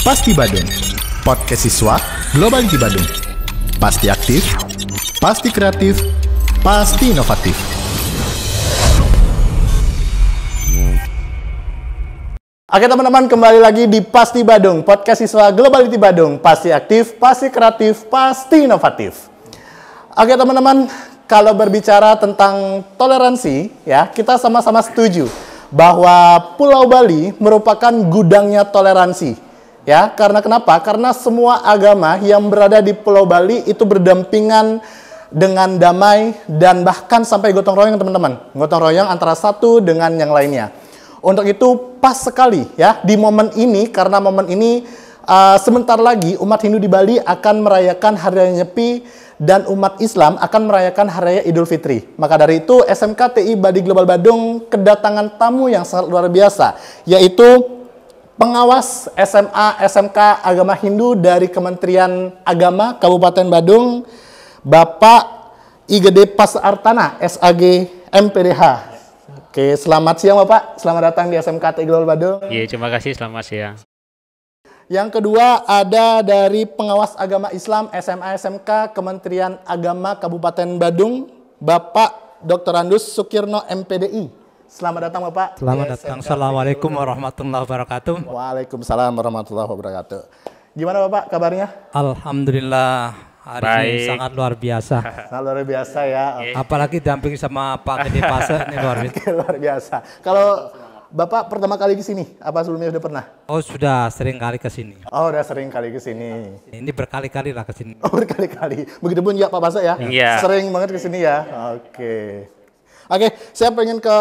Pasti Badung, podcast siswa Globality Badung. Pasti aktif, pasti kreatif, pasti inovatif. Oke teman-teman, kembali lagi di Pasti Badung, podcast siswa Globality Badung. Pasti aktif, pasti kreatif, pasti inovatif. Oke teman-teman, kalau berbicara tentang toleransi, ya kita sama-sama setuju bahwa Pulau Bali merupakan gudangnya toleransi. Ya, karena kenapa? Karena semua agama yang berada di Pulau Bali itu berdampingan dengan damai dan bahkan sampai gotong royong teman-teman. Gotong royong antara satu dengan yang lainnya. Untuk itu pas sekali ya di momen ini, karena momen ini sebentar lagi umat Hindu di Bali akan merayakan Hari Raya Nyepi dan umat Islam akan merayakan Hari Raya Idul Fitri. Maka dari itu SMK TI Badi Global Badung kedatangan tamu yang sangat luar biasa, yaitu pengawas SMA SMK Agama Hindu dari Kementerian Agama Kabupaten Badung, Bapak IGD Pasartana SAG MPDH. Oke, selamat siang Bapak, selamat datang di SMK TI Global Badung. Iya, terima kasih, selamat siang. Yang kedua ada dari pengawas agama Islam SMA SMK Kementerian Agama Kabupaten Badung, Bapak Dr. Andus Sukirno MPDI. Selamat datang Bapak. Selamat datang. Assalamualaikum warahmatullahi wabarakatuh. Waalaikumsalam warahmatullahi wabarakatuh. Gimana Bapak kabarnya? Alhamdulillah, hari ini sangat luar biasa. Sangat luar biasa ya. Apalagi dampingi sama Pak Gede Pase ini luar biasa. Kalau Bapak pertama kali ke sini, apa sebelumnya sudah pernah? Oh, sudah sering kali ke sini. Oh, udah sering kali ke sini. Ini berkali-kali lah ke sini. Oh, berkali-kali. Begitupun ya Pak Basa ya? Iya. Sering banget ke sini ya. Oke. Oke, saya pengen ke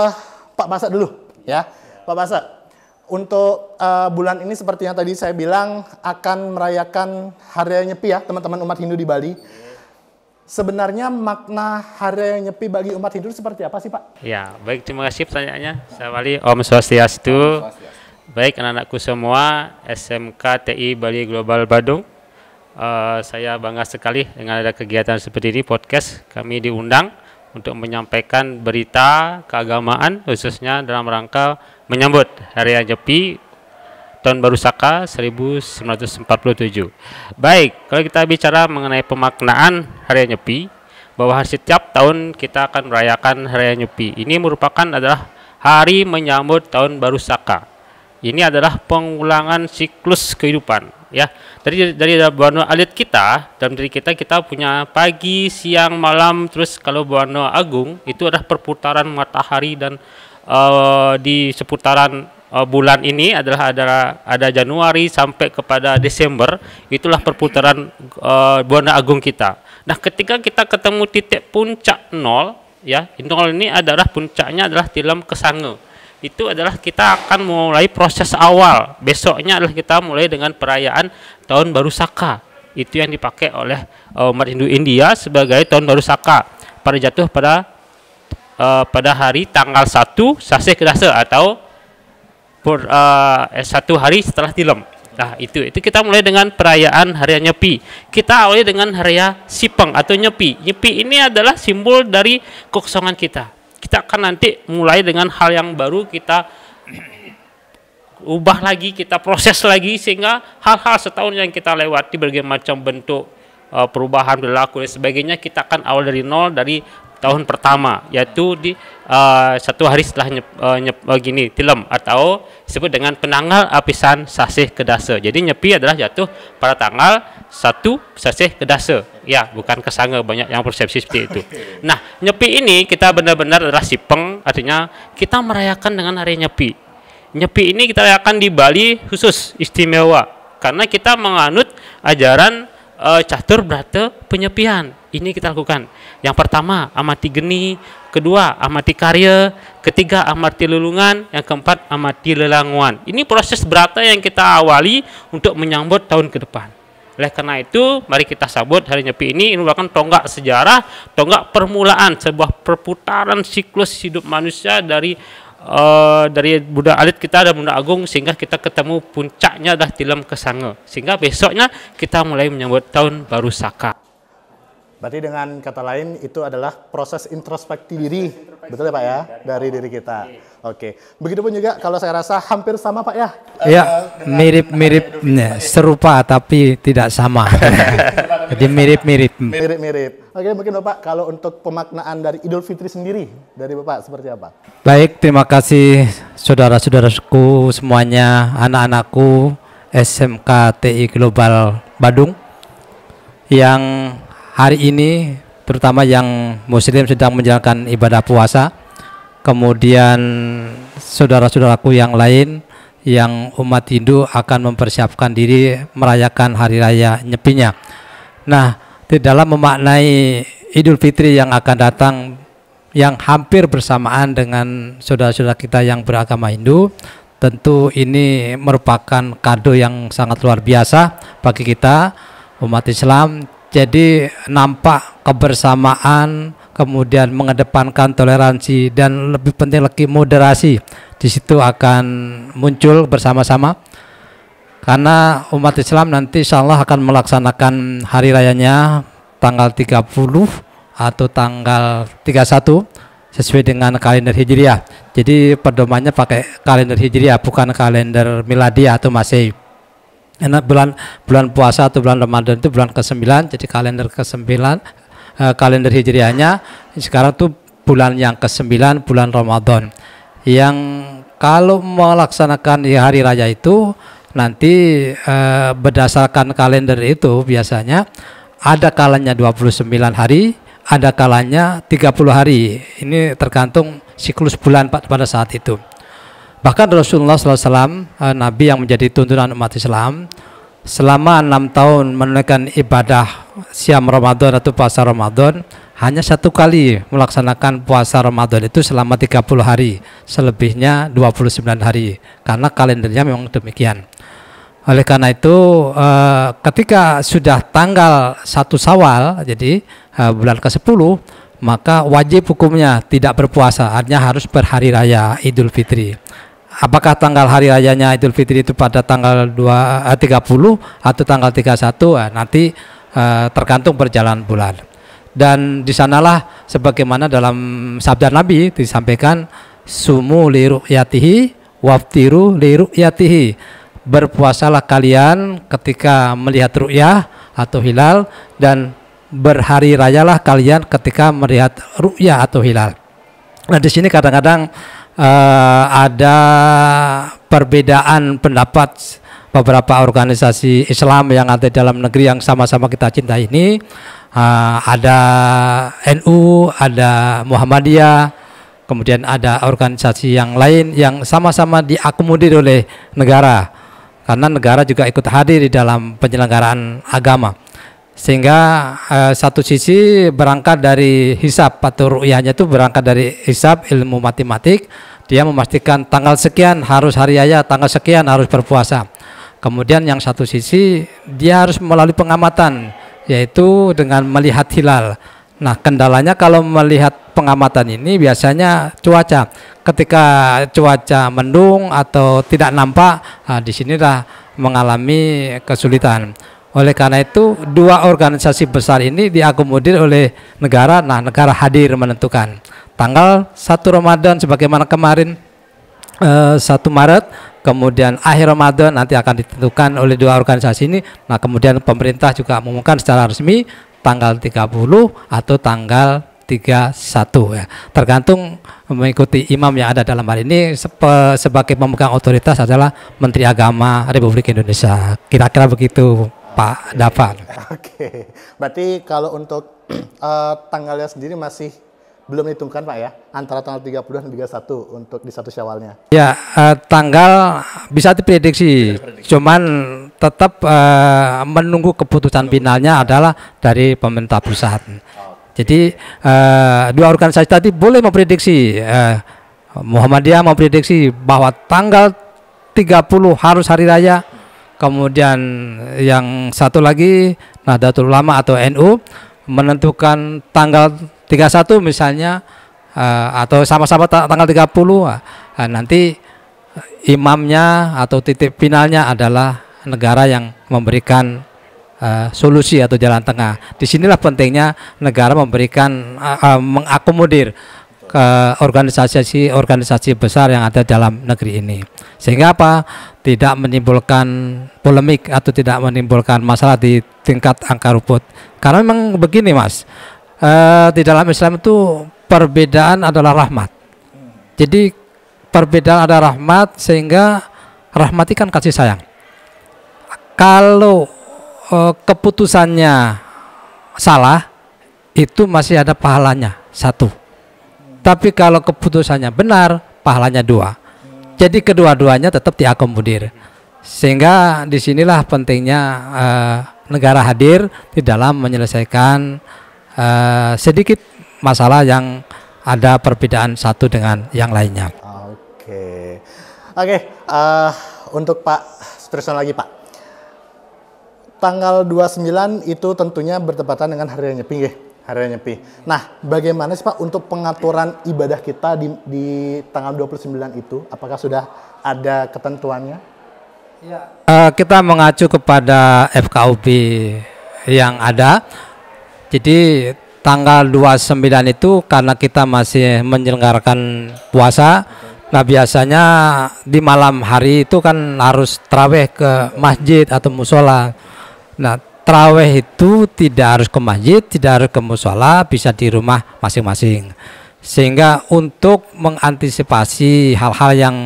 Pak Basa dulu ya. Pak Basa, untuk bulan ini seperti yang tadi saya bilang akan merayakan Hari Raya Nyepi ya, teman-teman umat Hindu di Bali. Sebenarnya makna Hari Raya Nyepi bagi umat Hindu seperti apa sih Pak? Ya, baik, terima kasih pertanyaannya. Saya Wali, Om Swastiastu. Baik anak-anakku semua, SMK TI Bali Global Badung. Saya bangga sekali dengan ada kegiatan seperti ini, podcast. Kami diundang untuk menyampaikan berita keagamaan, khususnya dalam rangka menyambut Hari Raya Nyepi Tahun Baru Saka 1947. Baik, kalau kita bicara mengenai pemaknaan Hari Raya Nyepi, bahwa setiap tahun kita akan merayakan Hari Raya Nyepi. Ini merupakan adalah hari menyambut Tahun Baru Saka. Ini adalah pengulangan siklus kehidupan, ya. Dari Buana Alit kita, dalam diri kita punya pagi, siang, malam. Terus kalau Buana Agung itu adalah perputaran matahari, dan di seputaran bulan ini adalah ada Januari sampai kepada Desember, itulah perputaran Buana Agung kita. Nah, ketika kita ketemu titik puncak nol, ya, nol ini adalah puncaknya adalah tilam Kesange. Itu adalah kita akan mulai proses awal. Besoknya adalah kita mulai dengan perayaan Tahun Baru Saka. Itu yang dipakai oleh umat Hindu India sebagai Tahun Baru Saka. Jatuh pada hari tanggal 1 Sasih Kedasa atau satu hari setelah tilam. Nah, itu kita mulai dengan perayaan Hari Raya Nyepi. Kita awali dengan Hari Raya Sipeng atau Nyepi. Nyepi ini adalah simbol dari kekosongan kita. Kita akan nanti mulai dengan hal yang baru, kita ubah lagi, kita proses lagi, sehingga hal-hal setahun yang kita lewati berbagai macam bentuk perubahan berlaku dan sebagainya, kita akan awal dari nol, dari tahun pertama, yaitu di satu hari setelah tilam, atau disebut dengan penanggal apisan Sasih Kedasa. Jadi Nyepi adalah jatuh pada tanggal 1 Sasih Kedasa. Ya, bukan Kesange, banyak yang persepsi seperti itu. Nah, Nyepi ini kita benar-benar adalah Sipeng, artinya kita merayakan dengan hari Nyepi. Nyepi ini kita rayakan di Bali khusus istimewa karena kita menganut ajaran catur brata penyepian. Ini kita lakukan. Yang pertama, amati geni. Kedua, amati karya. Ketiga, amati lelungan. Yang keempat, amati lelanguan. Ini proses berata yang kita awali untuk menyambut tahun ke depan. Oleh karena itu, mari kita sambut Hari Nyepi ini. Ini merupakan tonggak sejarah, tonggak permulaan sebuah perputaran siklus hidup manusia dari Buddha Alit kita dan Buddha Agung, sehingga kita ketemu puncaknya adalah tilam Kesange. Sehingga besoknya kita mulai menyambut Tahun Baru Saka. Berarti dengan kata lain itu adalah proses introspeksi diri, betul ya Pak ya, dari diri kita. Oke, begitupun juga kalau saya rasa hampir sama Pak ya. Ya, mirip-mirip, serupa tapi tidak sama. Jadi mirip-mirip. Mirip-mirip. Oke, mungkin Bapak kalau untuk pemaknaan dari Idul Fitri sendiri dari Bapak seperti apa? Baik, terima kasih saudara-saudaraku semuanya, anak-anakku SMK TI Global Badung yang hari ini terutama yang muslim sedang menjalankan ibadah puasa. Kemudian saudara-saudaraku yang lain yang umat Hindu akan mempersiapkan diri merayakan hari raya Nyepinya. Nah, di dalam memaknai Idul Fitri yang akan datang yang hampir bersamaan dengan saudara-saudara kita yang beragama Hindu, tentu ini merupakan kado yang sangat luar biasa bagi kita umat Islam. Jadi nampak kebersamaan, kemudian mengedepankan toleransi dan lebih penting lagi moderasi. Di situ akan muncul bersama-sama. Karena umat Islam nanti insya Allah akan melaksanakan hari rayanya tanggal 30 atau tanggal 31 sesuai dengan kalender Hijriah. Jadi pedomannya pakai kalender Hijriah, bukan kalender Miladiah atau Masehi. Karena bulan puasa atau bulan Ramadan itu bulan ke-9, jadi kalender ke-9 kalender Hijriahnya sekarang tuh bulan yang ke-9, bulan Ramadan. Yang kalau melaksanakan hari raya itu nanti berdasarkan kalender itu biasanya ada kalanya 29 hari, ada kalanya 30 hari. Ini tergantung siklus bulan pada saat itu. Bahkan Rasulullah SAW, Nabi yang menjadi tuntunan umat Islam, selama 6 tahun menunaikan ibadah siam Ramadan atau puasa Ramadan, hanya 1 kali melaksanakan puasa Ramadan itu selama 30 hari, selebihnya 29 hari, karena kalendernya memang demikian. Oleh karena itu ketika sudah tanggal 1 Syawal, jadi bulan ke-10, maka wajib hukumnya tidak berpuasa, artinya harus berhari raya Idul Fitri. Apakah tanggal hari rayanya Idul Fitri itu pada tanggal 30 atau tanggal 31, nanti tergantung perjalanan bulan. Dan di sanalah sebagaimana dalam sabda Nabi disampaikan, sumu li ru'yatihi waftiru li ru'yatihi. Berpuasalah kalian ketika melihat ru'yah atau hilal, dan berhari rayalah kalian ketika melihat ru'yah atau hilal. Nah, di sini kadang-kadang ada perbedaan pendapat beberapa organisasi Islam yang ada dalam negeri yang sama-sama kita cintai ini. Ada NU, ada Muhammadiyah, kemudian ada organisasi yang lain yang sama-sama diakomodir oleh negara, karena negara juga ikut hadir di dalam penyelenggaraan agama. Sehingga satu sisi berangkat dari hisab atau ru'yahnya itu berangkat dari hisab ilmu matematik, dia memastikan tanggal sekian harus hari raya, tanggal sekian harus berpuasa. Kemudian yang satu sisi dia harus melalui pengamatan, yaitu dengan melihat hilal. Nah, kendalanya kalau melihat pengamatan ini biasanya cuaca. Ketika cuaca mendung atau tidak nampak, di sinilah mengalami kesulitan. Oleh karena itu, 2 organisasi besar ini diakomodir oleh negara. Nah, negara hadir menentukan tanggal 1 Ramadan sebagaimana kemarin 1 Maret, kemudian akhir Ramadan nanti akan ditentukan oleh 2 organisasi ini. Nah, kemudian pemerintah juga mengumumkan secara resmi tanggal 30 atau tanggal 31 ya. Tergantung mengikuti imam yang ada dalam hal ini. Sebagai pemegang otoritas adalah Menteri Agama Republik Indonesia. Kira-kira begitu, Pak Dava. Oke, berarti kalau untuk tanggalnya sendiri masih belum ditentukan Pak ya, antara tanggal 30 dan 31 untuk di 1 Syawalnya. Ya, tanggal bisa diprediksi, cuman tetap menunggu keputusan finalnya adalah dari pemerintah pusat. Jadi 2 organisasi tadi boleh memprediksi, Muhammadiyah memprediksi bahwa tanggal 30 harus hari raya. Kemudian yang satu lagi Nahdlatul Ulama atau NU menentukan tanggal 31 misalnya, atau sama-sama tanggal 30. Nanti imamnya atau titik finalnya adalah negara yang memberikan solusi atau jalan tengah. Disinilah pentingnya negara memberikan mengakomodir ke organisasi besar yang ada dalam negeri ini. Sehingga apa? Tidak menimbulkan polemik atau tidak menimbulkan masalah di tingkat akar rumput. Karena memang begini Mas, di dalam Islam itu perbedaan adalah rahmat. Jadi perbedaan adalah rahmat, sehingga rahmat itu kan kasih sayang. Kalau keputusannya salah, itu masih ada pahalanya 1. Tapi kalau keputusannya benar, pahalanya 2. Jadi kedua-duanya tetap diakomodir. Sehingga disinilah pentingnya negara hadir di dalam menyelesaikan sedikit masalah yang ada perbedaan satu dengan yang lainnya. Oke, untuk Pak Sutrisno lagi Pak. Tanggal 29 itu tentunya bertepatan dengan Hari Raya Nyepi, Hari Raya Nyepi. Nah, bagaimana sih Pak untuk pengaturan ibadah kita di tanggal 29 itu? Apakah sudah ada ketentuannya? Ya. Kita mengacu kepada FKUB yang ada. Jadi tanggal 29 itu karena kita masih menyelenggarakan puasa. Nah, biasanya di malam hari itu kan harus tarawih ke masjid atau musola. Nah, tarawih itu tidak harus ke masjid, tidak harus ke musola, bisa di rumah masing-masing. Sehingga untuk mengantisipasi hal-hal yang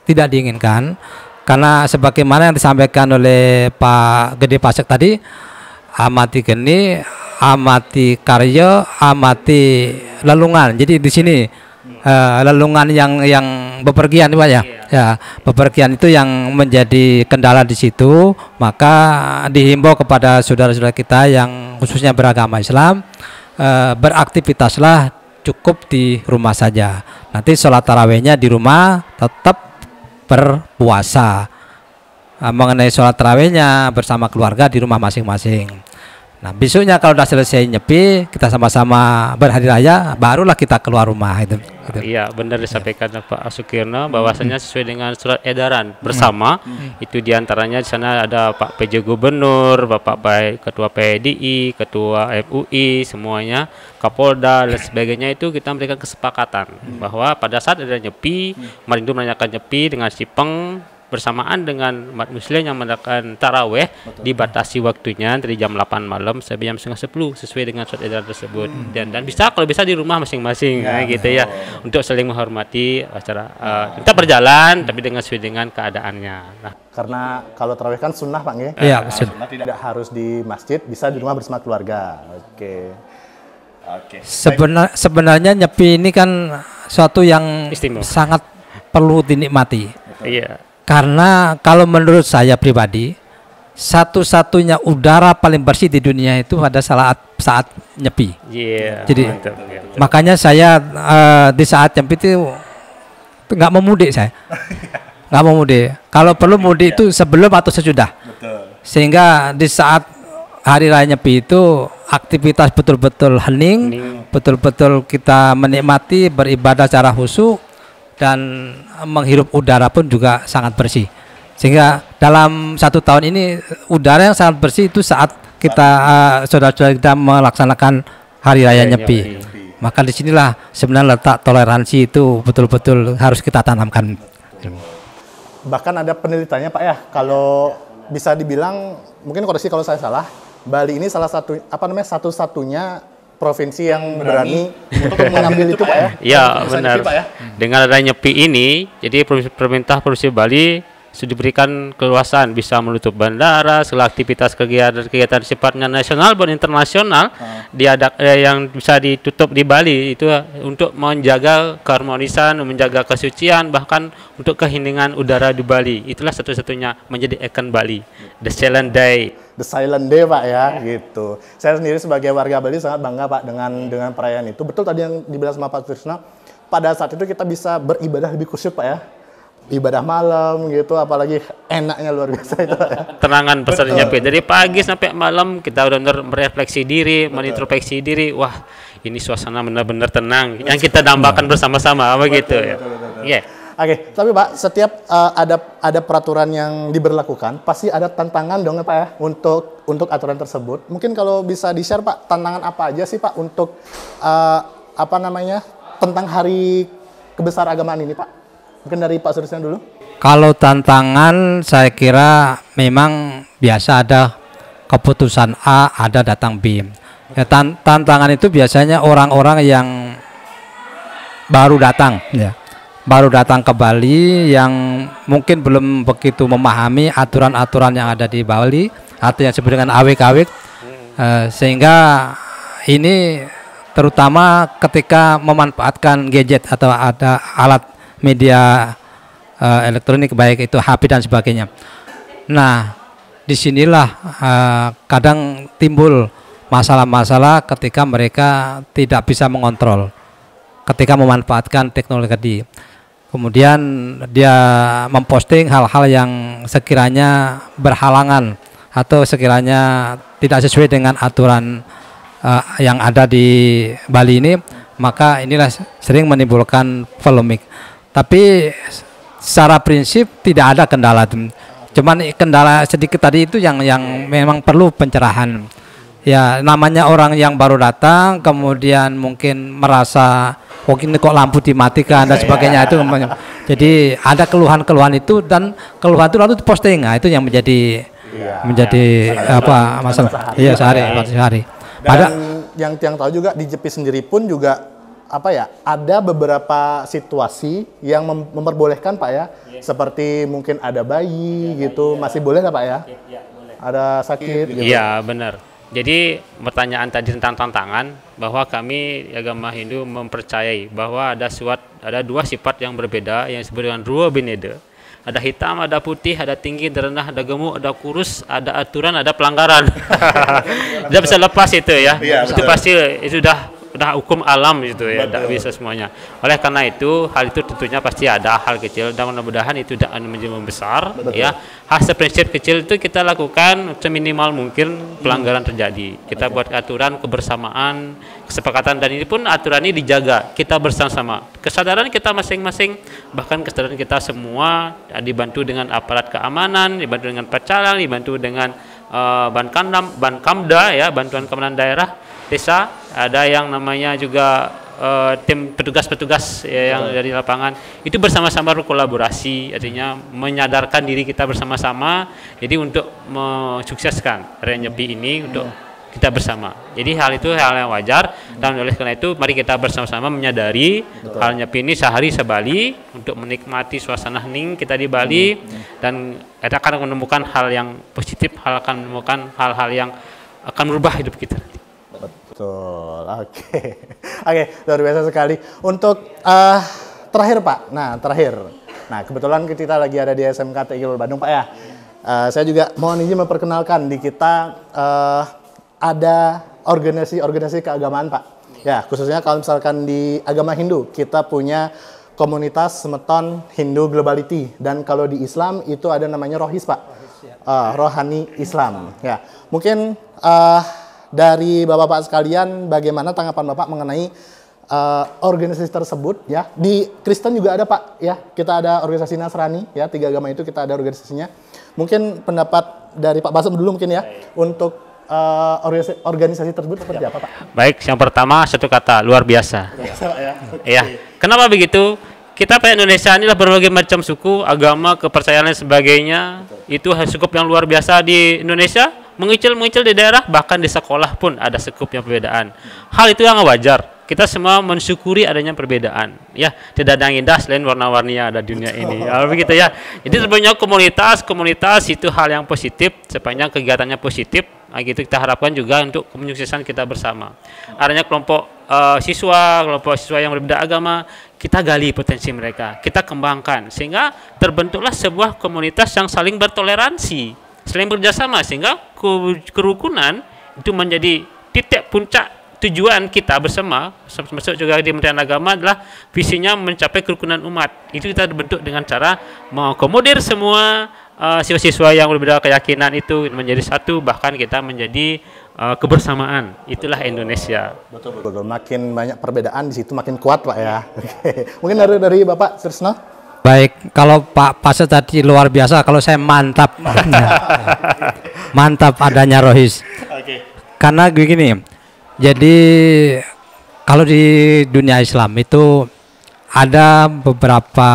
tidak diinginkan, karena sebagaimana yang disampaikan oleh Pak Gede Pasek tadi, amati geni, amati karya, amati lelungan. Jadi di sini lelungan yang bepergian Pak ya. Ya, bepergian itu yang menjadi kendala di situ. Maka dihimbau kepada saudara-saudara kita yang khususnya beragama Islam, beraktivitaslah cukup di rumah saja. Nanti sholat tarawihnya di rumah, tetap berpuasa. Mengenai sholat tarawihnya bersama keluarga di rumah masing-masing. Nah, besoknya kalau sudah selesai nyepi, kita sama-sama berhari raya, barulah kita keluar rumah itu. Iya, benar disampaikan Pak Sukirno, bahwasanya sesuai dengan surat edaran bersama. Itu diantaranya di sana ada Pak PJ Gubernur, Bapak Ketua PDI, Ketua FUI, semuanya, Kapolda dan sebagainya. Itu kita memberikan kesepakatan bahwa pada saat ada nyepi, kemarin itu menanyakan nyepi dengan Sipeng, bersamaan dengan umat muslim yang melakukan taraweh, dibatasi waktunya dari jam 8 malam sampai jam setengah 10 sesuai dengan surat edaran tersebut. Dan bisa kalau bisa di rumah masing-masing gitu ya, untuk saling menghormati acara tetap berjalan tapi dengan sesuai dengan keadaannya. Nah, karena kalau tarawih kan sunnah Pak nggih. Iya, sunnah tidak harus di masjid, bisa di rumah bersama keluarga. Oke. Sebenarnya nyepi ini kan suatu yang istimewa, sangat perlu dinikmati. Iya. Karena kalau menurut saya pribadi, satu-satunya udara paling bersih di dunia itu pada saat nyepi. Jadi makanya saya di saat nyepi itu nggak mau mudik saya, nggak mau mudik. Kalau perlu mudik itu sebelum atau sesudah. Sehingga di saat hari raya nyepi itu aktivitas betul-betul hening, betul-betul kita menikmati beribadah secara khusyuk, dan menghirup udara pun juga sangat bersih. Sehingga dalam 1 tahun ini udara yang sangat bersih itu saat kita saudara-saudara kita melaksanakan hari raya nyepi. Maka disinilah sebenarnya letak toleransi itu betul-betul harus kita tanamkan. Bahkan ada penelitiannya Pak ya, kalau bisa dibilang, mungkin koreksi kalau saya salah, Bali ini salah satu satu-satunya provinsi yang berani untuk mengambil itu Pak ya? Iya benar. Pak, ya? Dengan adanya nyepi ini, jadi pemerintah Provinsi Bali sudah diberikan keluasan bisa menutup bandara, segala aktivitas kegiatan sifatnya nasional dan internasional yang bisa ditutup di Bali itu untuk menjaga keharmonisan, menjaga kesucian, bahkan untuk keheningan udara di Bali. Itulah satu-satunya menjadi ikon Bali, The Silent Day. The Silent Day Pak ya, gitu. Saya sendiri sebagai warga Bali sangat bangga Pak dengan perayaan itu. Betul tadi yang dibilang sama Pak Sutrisno, pada saat itu kita bisa beribadah lebih khusyuk Pak ya. Ibadah malam gitu, apalagi enaknya luar biasa itu Pak ya. Tenangan pesan nyepi dari pagi sampai malam kita benar-benar merefleksi diri, menintrospeksi diri. Wah, ini suasana benar-benar tenang yang kita dambakan bersama-sama begitu ya. Iya. Oke, tapi Pak, setiap ada peraturan yang diberlakukan, pasti ada tantangan dong Pak ya untuk aturan tersebut. Mungkin kalau bisa di-share Pak, tantangan apa aja sih Pak untuk tentang hari kebesar agamaan ini Pak? Mungkin dari Pak Surisna dulu. Kalau tantangan saya kira memang biasa ada keputusan A, ada datang B. Ya, tantangan itu biasanya orang-orang yang baru datang, ya, baru datang ke Bali yang mungkin belum begitu memahami aturan-aturan yang ada di Bali atau yang disebut dengan awik-awik, sehingga ini terutama ketika memanfaatkan gadget atau ada alat media elektronik baik itu HP dan sebagainya. Nah, disinilah kadang timbul masalah-masalah ketika mereka tidak bisa mengontrol ketika memanfaatkan teknologi. Kemudian dia memposting hal-hal yang sekiranya berhalangan atau sekiranya tidak sesuai dengan aturan yang ada di Bali ini, maka inilah sering menimbulkan polemik. Tapi secara prinsip tidak ada kendala, cuman kendala sedikit tadi itu yang memang perlu pencerahan. Ya, namanya orang yang baru datang kemudian mungkin merasa ini kok lampu dimatikan dan sebagainya itu. Jadi ada keluhan-keluhan itu dan keluhan itu lalu diposting. Nah, itu yang menjadi apa masalah. Iya, sehari. Dan yang tahu juga di JP sendiri pun juga apa ya, ada beberapa situasi yang memperbolehkan Pak ya, seperti mungkin ada bayi gitu, masih boleh nggak Pak ya? Boleh. Ada sakit gitu. Iya, benar. Jadi pertanyaan tadi tentang tantangan, bahwa kami agama Hindu mempercayai bahwa ada dua sifat yang berbeda yang disebut dengan Rua Bineda. Ada hitam, ada putih, ada tinggi, ada rendah, ada gemuk, ada kurus, ada aturan, ada pelanggaran. Tidak bisa lepas itu ya. Itu pasti itu udah hukum alam itu ya, tidak bisa semuanya. Oleh karena itu, hal itu tentunya pasti ada hal kecil dan mudah-mudahan itu tidak menjadi membesar. Ya, hal prinsip kecil itu kita lakukan seminimal mungkin pelanggaran terjadi. Kita buat aturan kebersamaan, kesepakatan, dan ini pun aturan ini dijaga. Kita bersama-sama, kesadaran kita masing-masing, bahkan kesadaran kita semua dibantu dengan aparat keamanan, dibantu dengan pacaran, dibantu dengan Bankamda ya, bantuan keamanan daerah desa, ada yang namanya juga tim petugas-petugas ya, yang dari lapangan itu bersama-sama berkolaborasi, artinya menyadarkan diri kita bersama-sama, jadi untuk mensukseskan Renyepi ini untuk kita bersama. Jadi hal itu hal yang wajar, dan oleh karena itu mari kita bersama-sama menyadari hal Nyepi ini sehari sebali untuk menikmati suasana hening kita di Bali, dan kita akan menemukan hal yang positif, akan menemukan hal-hal yang akan merubah hidup kita. Betul, oke, luar biasa sekali. Untuk terakhir Pak, nah kebetulan kita lagi ada di SMK TI Global Bandung Pak ya. Saya juga mohon izin memperkenalkan di kita ada organisasi keagamaan Pak. Ya, khususnya kalau misalkan di agama Hindu kita punya komunitas Semeton Hindu Globality, dan kalau di Islam itu ada namanya Rohis Pak, Rohani Islam. Ya, mungkin dari Bapak-Bapak sekalian, bagaimana tanggapan Bapak mengenai organisasi tersebut ya? Di Kristen juga ada Pak ya, kita ada organisasi Nasrani ya, 3 agama itu kita ada organisasinya. Mungkin pendapat dari Pak Basem dulu mungkin ya, untuk organisasi tersebut seperti apa Pak? Baik, yang pertama satu kata, luar biasa. Ya. Kenapa begitu? Kita Pak Indonesia inilah berbagai macam suku, agama, kepercayaan dan sebagainya. Itu cukup yang luar biasa di Indonesia. Mengicil-mengicil di daerah, bahkan di sekolah pun ada sekupnya perbedaan. Hal itu yang wajar. Kita semua mensyukuri adanya perbedaan. Ya, tidak ada yang indah selain warna-warni yang ada di dunia ini. Begitu ya. Jadi sebenarnya komunitas itu hal yang positif, sepanjang kegiatannya positif. Nah, gitu kita harapkan juga untuk menyukseskan kita bersama. Adanya kelompok siswa yang berbeda agama, kita gali potensi mereka, kita kembangkan sehingga terbentuklah sebuah komunitas yang saling bertoleransi, saling kerjasama, sehingga kerukunan itu menjadi titik puncak tujuan kita bersama, termasuk juga di Kementerian Agama adalah visinya mencapai kerukunan umat. Itu kita bentuk dengan cara mengakomodir semua siswa-siswa yang berbeda keyakinan itu menjadi satu, bahkan kita menjadi kebersamaan. Itulah Indonesia. Betul. Makin banyak perbedaan di situ makin kuat Pak ya. Mungkin dari Bapak Surisna. Baik, kalau Pak Pasek tadi luar biasa, kalau saya mantap. Mantap adanya Rohis. Karena begini, jadi kalau di dunia Islam itu ada beberapa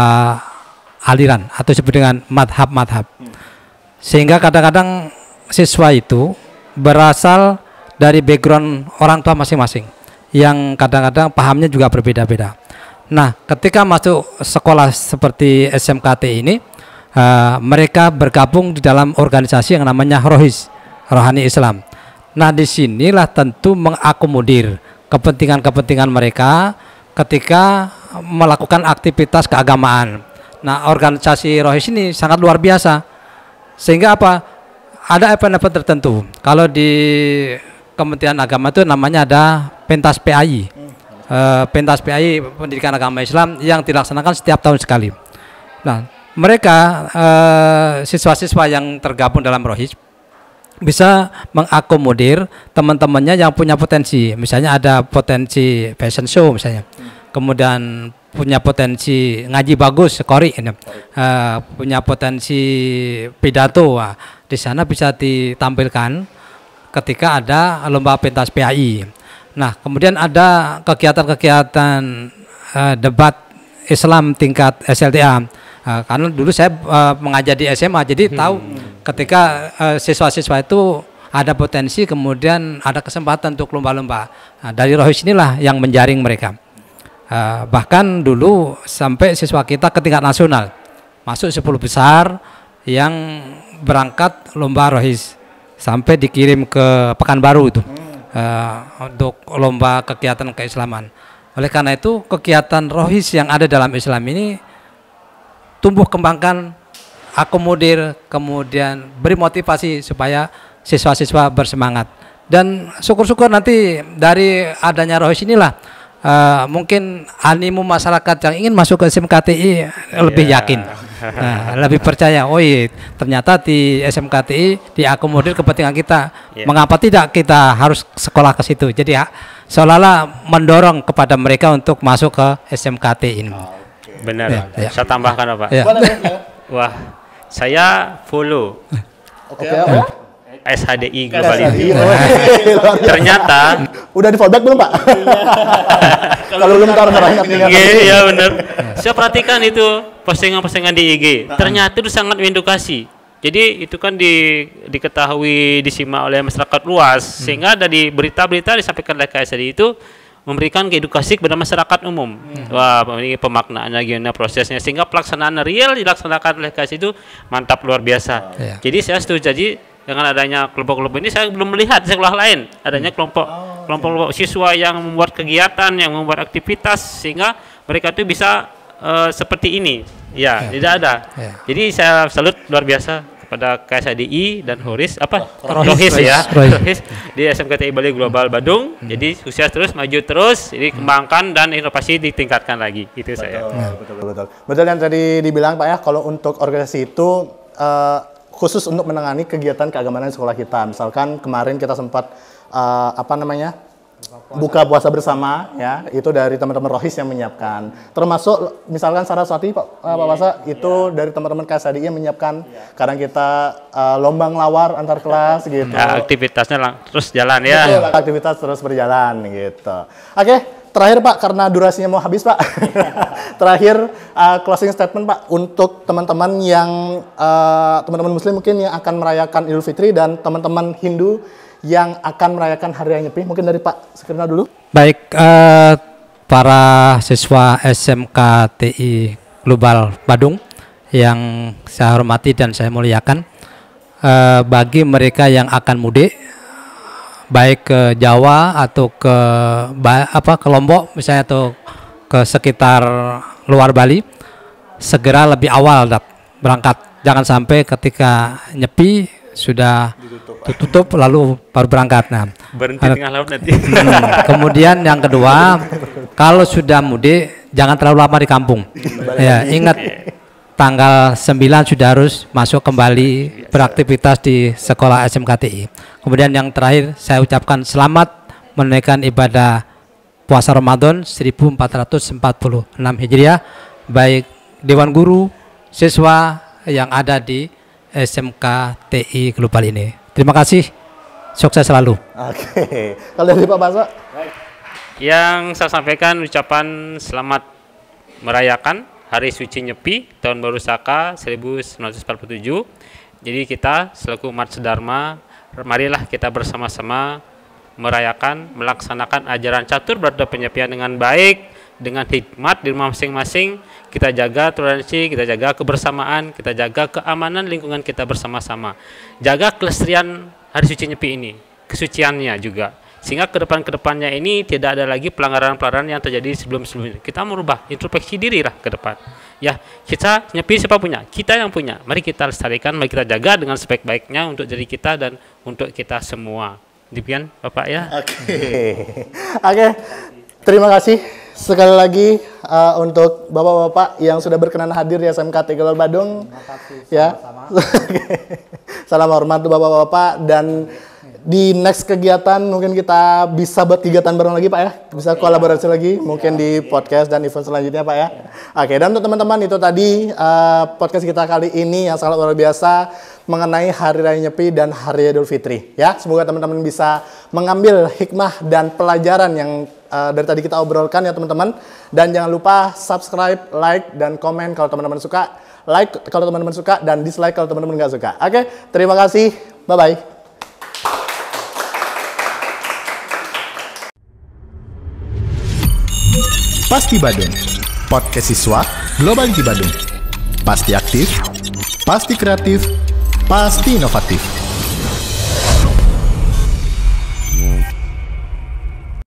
aliran atau disebut dengan madhab-madhab. Sehingga kadang-kadang siswa itu berasal dari background orang tua masing-masing, yang kadang-kadang pahamnya juga berbeda-beda. Nah, ketika masuk sekolah seperti SMKT ini, mereka bergabung di dalam organisasi yang namanya Rohis, Rohani Islam. Nah, disinilah tentu mengakomodir kepentingan-kepentingan mereka ketika melakukan aktivitas keagamaan. Nah, organisasi Rohis ini sangat luar biasa. Sehingga apa? Ada event-event tertentu. Kalau di Kementerian Agama itu namanya ada Pentas PAI. Pentas PAI, Pendidikan Agama Islam, yang dilaksanakan setiap tahun sekali. Nah, mereka siswa-siswa yang tergabung dalam Rohis bisa mengakomodir teman-temannya yang punya potensi. Misalnya ada potensi fashion show misalnya. Kemudian punya potensi ngaji bagus, qori, punya potensi pidato. Di sana bisa ditampilkan ketika ada lomba pentas PAI. Nah, kemudian ada kegiatan-kegiatan debat Islam tingkat SLTA. Karena dulu saya mengajar di SMA, jadi tahu ketika siswa-siswa itu ada potensi, kemudian ada kesempatan untuk lomba-lomba. Nah, dari Rohis inilah yang menjaring mereka. Bahkan dulu sampai siswa kita ke tingkat nasional masuk 10 besar yang berangkat lomba Rohis sampai dikirim ke Pekanbaru itu untuk lomba kegiatan keislaman. Oleh karena itu kegiatan Rohis yang ada dalam Islam ini tumbuh kembangkan, akomodir, kemudian beri motivasi supaya siswa-siswa bersemangat. Dan syukur-syukur nanti dari adanya Rohis inilah mungkin animo masyarakat yang ingin masuk ke SMKTI lebih yakin, lebih percaya. Oh iya, ternyata di SMKTI diakomodir kepentingan kita. Mengapa tidak kita harus sekolah ke situ? Jadi seolah-olah mendorong kepada mereka untuk masuk ke SMKTI ini. Benar. Saya tambahkan Pak. Wah, saya follow SHDI Globality. Ternyata udah di fallback belum Pak? Kalau belum taruh iya benar. Saya perhatikan itu postingan-postingan di IG. Ternyata itu sangat mengedukasi. Jadi itu kan diketahui, disimak oleh masyarakat luas, sehingga dari berita-berita disampaikan oleh KSDI itu memberikan edukasi kepada masyarakat umum. Wah, ini pemaknaannya gimana prosesnya, sehingga pelaksanaan real dilaksanakan oleh KSDI itu mantap, luar biasa. Jadi saya setuju. Jadi dengan adanya kelompok-kelompok ini, saya belum melihat di sekolah lain adanya kelompok siswa yang membuat kegiatan, yang membuat aktivitas, sehingga mereka itu bisa seperti ini. Tidak ada. Jadi saya salut luar biasa kepada KSDI dan Rohis di SMKTI Bali Global Badung. Jadi sukses terus, maju terus, jadi kembangkan dan inovasi ditingkatkan lagi. Itu saya. Betul yang tadi dibilang Pak ya, kalau untuk organisasi itu khusus untuk menangani kegiatan keagamaan di sekolah kita. Misalkan kemarin kita sempat buka puasa bersama, ya, itu dari teman-teman Rohis yang menyiapkan. Termasuk misalkan Saraswati Pak Wasa itu dari teman-teman KSDI yang menyiapkan. Kadang kita lomba ngelawar antar kelas gitu. Ya, aktivitasnya terus jalan ya. Betul, aktivitas terus berjalan gitu. Oke, terakhir Pak, karena durasinya mau habis Pak. Terakhir closing statement Pak untuk teman-teman yang teman-teman Muslim mungkin yang akan merayakan Idul Fitri dan teman-teman Hindu yang akan merayakan Hari Raya Nyepi. Mungkin dari Pak Sekirna dulu. Baik, para siswa SMKTI Global Badung yang saya hormati dan saya muliakan, bagi mereka yang akan mudik baik ke Jawa atau ke Lombok misalnya, atau ke sekitar luar Bali, segera lebih awal berangkat. Jangan sampai ketika Nyepi sudah tutup lalu baru berangkat. Nah, berhenti tengah laut nanti. Kemudian yang kedua, kalau sudah mudik jangan terlalu lama di kampung. Ya, ingat tanggal 9 sudah harus masuk kembali beraktivitas di sekolah SMKTI. Kemudian yang terakhir, saya ucapkan selamat menunaikan ibadah puasa Ramadan 1446 Hijriah, baik Dewan Guru, siswa yang ada di SMKTI Global ini. Terima kasih, sukses selalu. Oke, kalau dari Pak Basa? Yang saya sampaikan ucapan selamat merayakan Hari Suci Nyepi Tahun Baru Saka 1947. Jadi kita selaku umat sedharma, marilah kita bersama-sama merayakan, melaksanakan ajaran catur berada penyepian dengan baik, dengan hikmat di rumah masing-masing. Kita jaga toleransi, kita jaga kebersamaan, kita jaga keamanan lingkungan kita bersama-sama. Jaga kelestarian Hari Suci Nyepi ini, kesuciannya juga. Sehingga kedepannya ini tidak ada lagi pelanggaran-pelanggaran yang terjadi sebelum-sebelumnya. Kita merubah, introspeksi diri lah ke depan. Ya, kita Nyepi siapa punya? Kita yang punya. Mari kita lestarikan, mari kita jaga dengan sebaik-baiknya untuk diri kita dan untuk kita semua. Demikian Bapak ya. Oke. Terima kasih sekali lagi untuk Bapak-bapak yang sudah berkenan hadir di SMK TI Global Badung. Terima kasih. Ya. Salam hormat Bapak-bapak, dan di next kegiatan mungkin kita bisa buat kegiatan bareng lagi Pak ya, bisa kolaborasi lagi mungkin di podcast dan event selanjutnya Pak ya. Oke, dan untuk teman-teman itu tadi podcast kita kali ini yang sangat luar biasa mengenai Hari Raya Nyepi dan Hari Idul Fitri ya. Semoga teman-teman bisa mengambil hikmah dan pelajaran yang dari tadi kita obrolkan ya teman-teman. Dan jangan lupa subscribe, like, dan komen kalau teman-teman suka, like kalau teman-teman suka, dan dislike kalau teman-teman nggak suka. Oke, terima kasih, bye-bye. Pasti Badung, podcast siswa Globality Badung. Pasti aktif, pasti kreatif, pasti inovatif.